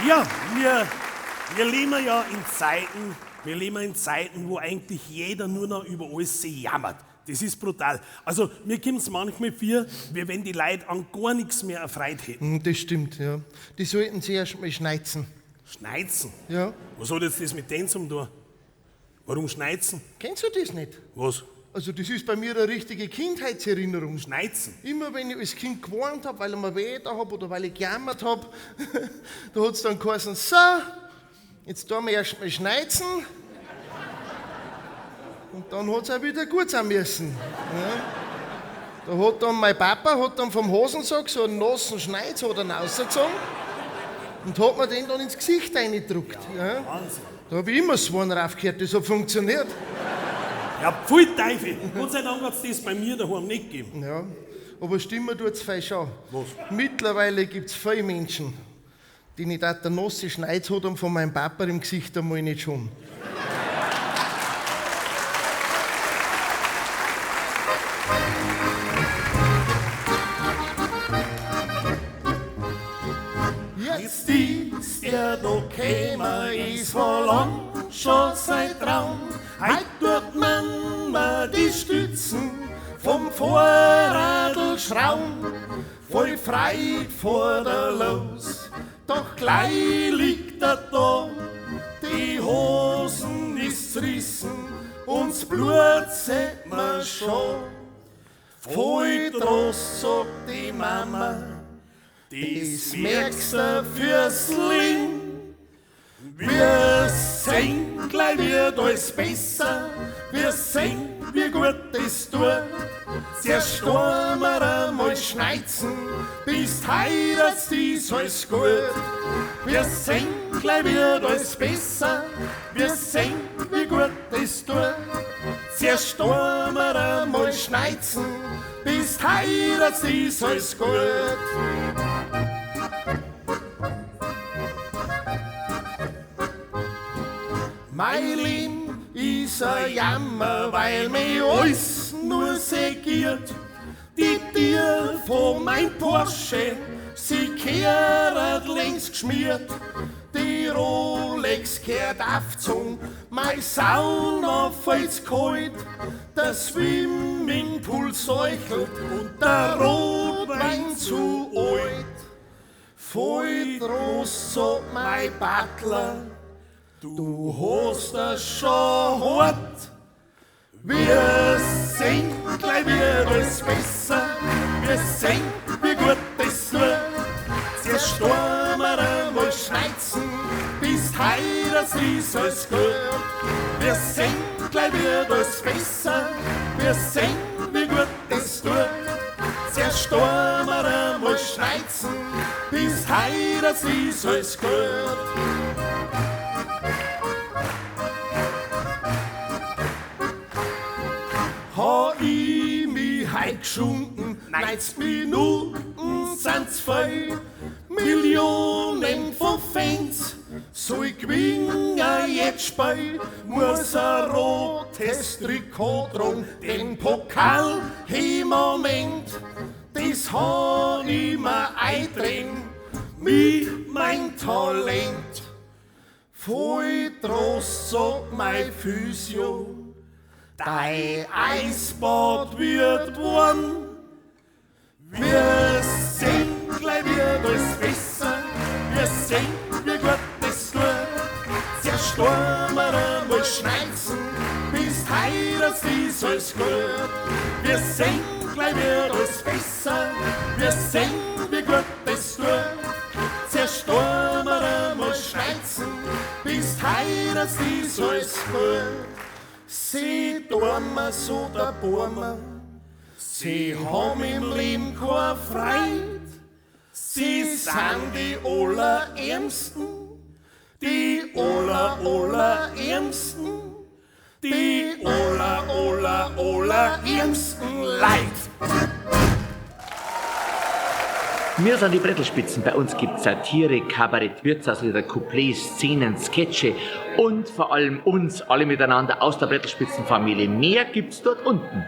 Ja, wir leben ja in Zeiten, wo eigentlich jeder nur noch über alles jammert. Das ist brutal. Also, mir kommt es manchmal vor, wie wenn die Leute an gar nichts mehr erfreut hätten. Das stimmt, ja. Die sollten sich erst mal schneizen. Schneizen? Ja. Was hat jetzt das mit denen zum tun? Warum schneizen? Kennst du das nicht? Was? Also das ist bei mir eine richtige Kindheitserinnerung. Schneizen? Immer wenn ich als Kind gewarnt habe, weil ich mir weh da habe oder weil ich gejammert habe, da hat es dann geheißen, so, jetzt tun wir erst mal schneizen. Und dann hat es auch wieder gut sein müssen. Ja. Da hat dann mein Papa vom Hosensack so einen nassen Schneid rausgezogen und hat mir den dann ins Gesicht reingedruckt. Ja. Wahnsinn. Da habe ich immer das Swan raufgehört, das hat funktioniert. Ja, pfui Teufel. Gott sei Dank hat es das bei mir daheim nicht gegeben. Ja, aber stimmen tut's falsch an. Was? Mittlerweile gibt's viele Menschen, die nicht auch der nasse Schneid haben von meinem Papa im Gesicht einmal nicht schon. Jetzt ist er da gekommen, ist wohl lang schon sein Traum. Heut tut man mir die Stützen vom Vorradl schrauben. Voll Freude vor der Los, doch gleich liegt er da. Die Hosen ist zerrissen und das Blut sieht man schon. Voll Trost, sagt die Mama, das merkst du fürs Leben. Wir sehen, gleich wird alles besser. Wir sehen, wie gut das tut. Zuerst wollen wir einmal schneizen, bis heute ist alles gut. Wir sehen, gleich wird alles besser. Wir sehen, wie gut das tut. Zuerst wollen wir einmal schneizen, bis heute ist alles gut. Mein Leben ist ein Jammer, weil mich alles nur segiert. Die Tür von mein Porsche, sie kehrt längst geschmiert. Die Rolex kehrt aufgezogen, mein Sauna fällt's kalt. Der Swimmingpool seuchelt und der Rotwein zu alt. Voll Trost, sagt mein Butler, du hast das schon hart. Wir sehen, gleich wird alles besser. Wir sehen, wie gut das tut. Zuerst wollen wir einmal schneizen, bis heute ist alles gut. Wir sehen, gleich wird alles besser. Wir sehen, wie gut das tut. Zuerst wollen wir einmal schneizen, bis heute ist alles gut. Ha ich mich heut geschunden, 90 Minuten sind's voll. Millionen von Fans, soll ich gewinnen jetzt spiel. Muss ein rotes Trikot drum, den Pokal im Moment. Das ha ich mir eindrehen, mit mein Talent. Voll Trost, sagt mein Physio, dein Eisbad wird warm. Wir sehen, gleich wird alles besser. Wir sehen, wie gut das tut. Zuerst wollen wir einmal schneizen, bis heute ist alles gut. Wir sehen, gleich wird alles besser. Wir sehen, wie gut das tut. Zuerst wollen wir einmal schneizen, bis heute ist alles gut. Sie tun mir so der Burmer, sie haben im Leben keine Freude. Sie sind die Allerärmsten, die Allerärmsten, die Allerärmsten Leid. Wir sind die Brettelspitzen. Bei uns gibt es Satire, Kabarett, Wirtshauslieder, Couplets, Szenen, Sketche und vor allem uns alle miteinander aus der Brettelspitzenfamilie. Mehr gibt's dort unten.